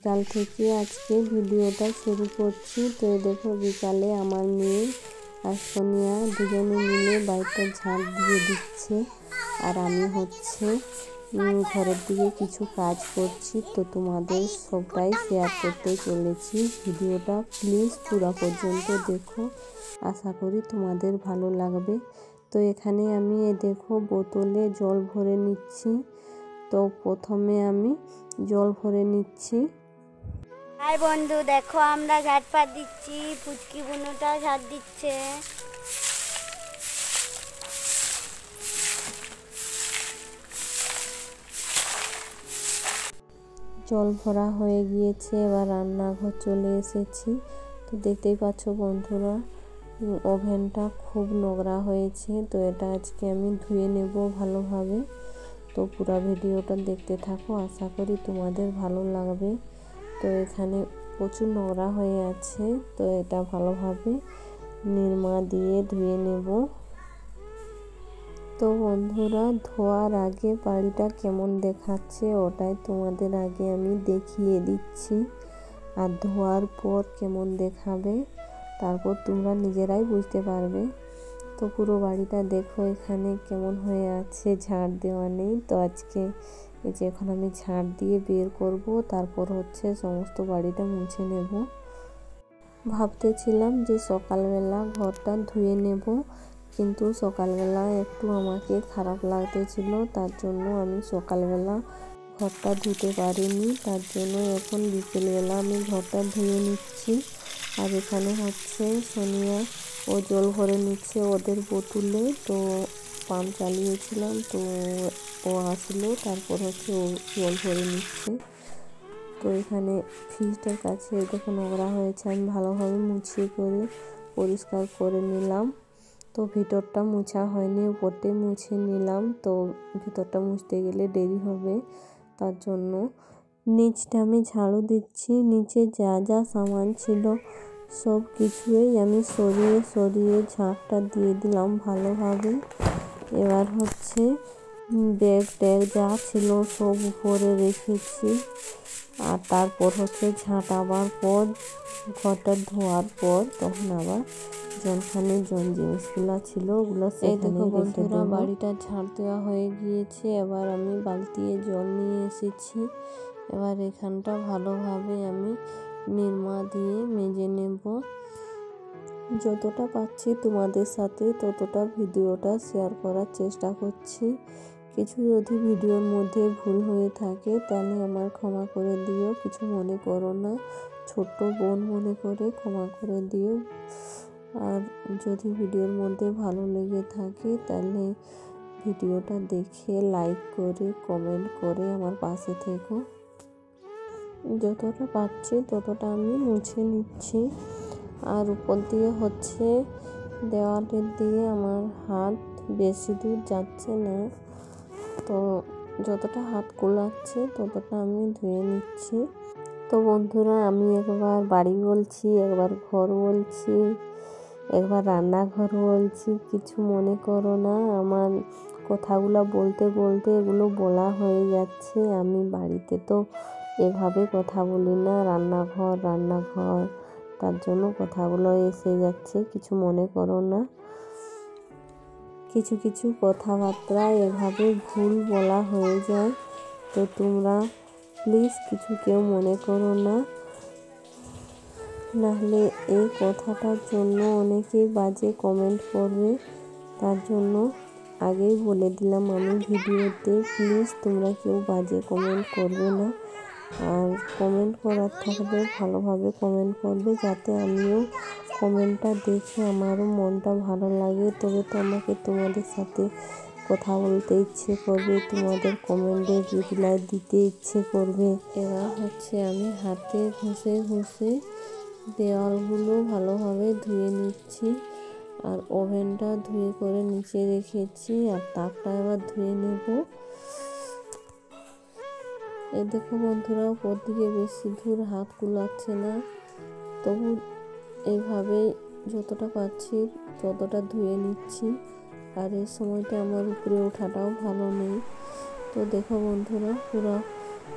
বিকাল থেকে আজকে ভিডিওটা শুরু করছি। তো দেখো বিকালে আমার মেয়ে আর সোনিয়া দুজনে মিলে বাড়িটা ঝাঁট দিয়ে দিচ্ছে আর আমি ঘরের দিকে কিছু কাজ করছি। তো তোমাদের সবটাই শেয়ার করতে চলেছি। ভিডিওটা প্লিজ পুরো পর্যন্ত দেখো, আশা করি তোমাদের ভালো লাগবে। তো এখানে আমি দেখো বোতলে জল ভরে নিচ্ছি। তো প্রথমে আমি জল ভরে নিচ্ছি। হাই বন্ধু, দেখো আমরা ঝাঁট পাত দিচ্ছি, পুচকি বুনুটা ঝাঁট দিচ্ছে। জল ভরা হয়ে গিয়েছে, এবার রান্নাঘর চলে এসেছি। তো দেখতেই পাচ্ছ বন্ধুরা, ওভেনটা খুব নোংরা হয়েছে। তো এটা আজকে আমি ধুয়ে নেব ভালোভাবে। তো পুরো ভিডিওটা দেখতে থাকো, আশা করি তোমাদের ভালো লাগবে। তো এখানে প্রচুর নোংরা হয়ে আছে, তো এটা ভালোভাবে নিরমা দিয়ে ধুয়ে নেব। তো বন্ধুরা, ধোয়ার আগে বাড়িটা কেমন দেখাচ্ছে ওটাই তোমাদের আগে আমি দেখিয়ে দিচ্ছি, আর ধোয়ার পর কেমন দেখাবে তারপর তোমরা নিজেরাই বুঝতে পারবে। তো পুরো বাড়িটা দেখো এখানে কেমন হয়ে আছে, ঝাড় দেওয়া নেই। তো আজকে এই যে এখন আমি ঝাড় দিয়ে বের করব, তারপর সমস্ত বাড়িটা মুছে নেব। ভাবতেছিলাম যে সকালবেলা ঘরটা ধুয়ে নেব, কিন্তু সকালবেলা একটু আমাকে খারাপ লাগতেছিল, তার জন্য আমি সকালবেলা ঘরটা ধুতে পারিনি। তার জন্য এখন বিকেলবেলা আমি ঘরটা ধুয়ে নিচ্ছি। আর এখানে সোনিয়া ও জল ভরে নিচ্ছে ওদের বোতলে। তো পাম্প চালিয়েছিলাম, তো ও আসলো, তারপর ও জল ভরে নিচ্ছে। তো এখানে ফ্রিজটার কাছে দেখো নোংরা হয়েছে, আমি ভালোভাবে মুছিয়ে করে পরিষ্কার করে নিলাম। তো ভিতরটা মুছা হয়নি, উপরটাই মুছে নিলাম। তো ভিতরটা মুছতে গেলে দেরি হবে, তার জন্য নিচটা আমি ঝাড়ু দিচ্ছি। নিচে যা যা সামান ছিল সব কিছুই আমি সরিয়ে সরিয়ে ঝাঁটটা দিয়ে দিলাম ভালোভাবে। এবার ব্যাগ ট্যাগ যা ছিল সব উপরে রেখেছি। আর তারপর ঝাঁটাবার পর ঘরটা ধোয়ার পর তখন আবার যেখানে জিনিসগুলো ছিল ওগুলো সেখানে রেখে দেব। বাড়িটা ঝাড় দেওয়া হয়ে গিয়েছে, এবার আমি বালতিতে জল নিয়ে এসেছি। এবার এখানটা ভালোভাবে আমি নিরমা দিয়ে মেজে নেব। যতটা পাচ্ছি তোমাদের সাথে ততটা ভিডিওটা শেয়ার করার চেষ্টা করছি। কিছু যদি ভিডিওর মধ্যে ভুল হয়ে থাকে তাহলে আমার ক্ষমা করে দিও, কিছু মনে করো না, ছোট্ট বোন মনে করে ক্ষমা করে দিও। আর যদি ভিডিওর মধ্যে ভালো লেগে থাকে তাহলে ভিডিওটা দেখে লাইক করে কমেন্ট করে আমার পাশে থেকো। যতটা পাচ্ছি ততটা আমি মুছে নিচ্ছি। আর উপর দিয়ে দেওয়ালের দিয়ে আমার হাত বেশি দূর যাচ্ছে না, তো যতটা হাত কুলাচ্ছে ততটা আমি ধুয়ে নিচ্ছি। তো বন্ধুরা, আমি একবার বাড়ি বলছি, একবার ঘর বলছি, একবার রান্নাঘর বলছি, কিছু মনে করো না। আমার কথাগুলো বলতে বলতে এগুলো বলা হয়ে যাচ্ছে। আমি বাড়িতে তো এভাবে কথা বলি না, রান্নাঘর, তার জন্য কথাগুলো এসে যাচ্ছে, কিছু মনে করো না। কিছু কিছু কথাবার্তা এভাবে ভুল বলা হয়ে যায়, তো তোমরা প্লিজ কিছু কেউ মনে করো না, নাহলে এই কথাটার জন্য অনেকেই বাজে কমেন্ট করবে। তার জন্য আগেই বলে দিলাম আমি ভিডিওতে, প্লিজ তোমরা কেউ বাজে কমেন্ট করবে না। আর কমেন্ট করার থাকলে ভালোভাবে কমেন্ট করবে, যাতে আমিও কমেন্টটা দেখে আমারও মনটা ভালো লাগে। তবে তো আমাকে তোমাদের সাথে কথা বলতে ইচ্ছে করবে, তোমাদের কমেন্টে রিপ্লাই দিতে ইচ্ছে করবে। এবার আমি হাতে ঘষে ঘষে দেওয়ালগুলো ভালোভাবে ধুয়ে নিচ্ছি। আর ওভেনটা ধুয়ে করে নিচে রেখেছি, আর তাকটা এবার ধুয়ে নেব। এই দেখো বন্ধুরা, উপর দিকে বেশি দূর হাত কুলাচ্ছে না, তবু এইভাবে যতটা পাচ্ছি ততটা ধুয়ে নিচ্ছি। আর এই সময়টা আমার উপরে ওঠাটাও ভালো নেই। তো দেখো বন্ধুরা, পুরো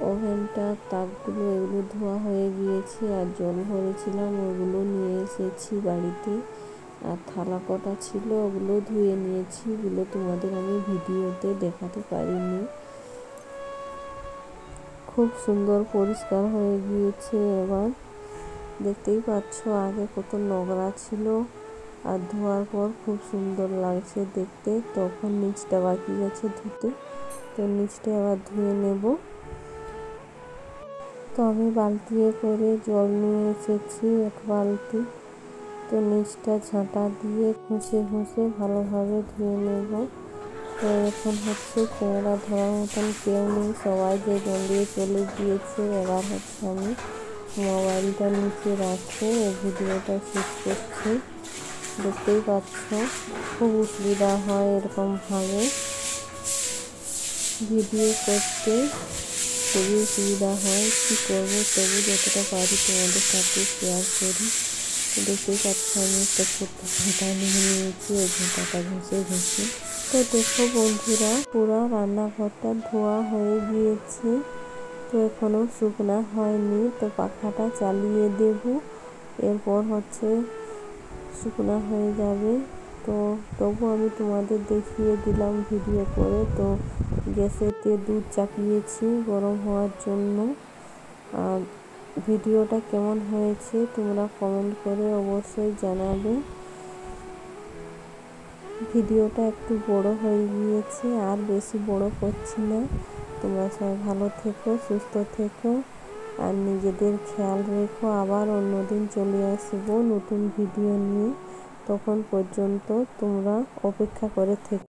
ওভেনটা তাকগুলো এগুলো ধোয়া হয়ে গিয়েছে, আর জল ভরেছিলাম ওগুলো নিয়ে এসেছি বাড়িতে। আর থালা কটা ছিল ওগুলো ধুয়ে নিয়েছি, ওগুলো তোমাদের আমি ভিডিওতে দেখাতে পারিনি। খুব সুন্দর পরিষ্কার হয়ে গিয়েছে। এবার দেখতেই পাচ্ছ আগে কত নোংরা ছিল, আর ধোয়ার পর খুব সুন্দর লাগছে দেখতে। তখন নিচটা বাকি আছে ধুতে, তো নিচটা আবার ধুয়ে নেব। তো আমি বালতিয়ে করে জল নিয়ে এসেছি 1 বালতি। তো নিচটা ঝাঁটা দিয়ে ঘষে ঘষে ভালোভাবে ধুয়ে নেব। তো এখন হচ্ছে ক্যামেরা ধরার মতন কেউ নেই, সবাই যে জল চলে গিয়েছে। এবার হচ্ছে আমি মোবাইলটা নিচে রাখবো ও ভিডিওটা শেষ করছি। দেখতেই পাচ্ছ খুব অসুবিধা হয় এরকমভাবে ভিডিও করতে, খুবই অসুবিধা হয়। কী করবো, তবু যতটা পারি তোমাদের সাথে শেয়ার করি। তো দেখতেই পাচ্ছ আমি একটা ছোট্ট ঝাঁটা নিয়ে নিয়েছি, ওই ঝাঁটাটা ঘষে ঘষে। তো দেখো বন্ধুরা, পুরো রান্নাঘরটা ধোয়া হয়ে গিয়েছে। তো এখনও শুকনা হয়নি, তো পাখাটা চালিয়ে দেব, এরপর হচ্ছে শুকনা হয়ে যাবে। তো তবু আমি তোমাদের দেখিয়ে দিলাম ভিডিও করে। তো গ্যাসেতে দুধ চাপিয়েছি গরম হওয়ার জন্য। আর ভিডিওটা কেমন হয়েছে তোমরা কমেন্ট করে অবশ্যই জানাবে। ভিডিওটা একটু বড় হয়ে গিয়েছে, আর বেশি বড় করছি না। তোমরা সবাই ভালো থেকো, সুস্থ থেকো, আর নিজেদের খেয়াল রেখো। আবার অন্যদিন চলে আসবো নতুন ভিডিও নিয়ে, তখন পর্যন্ত তোমরা অপেক্ষা করে থেকো।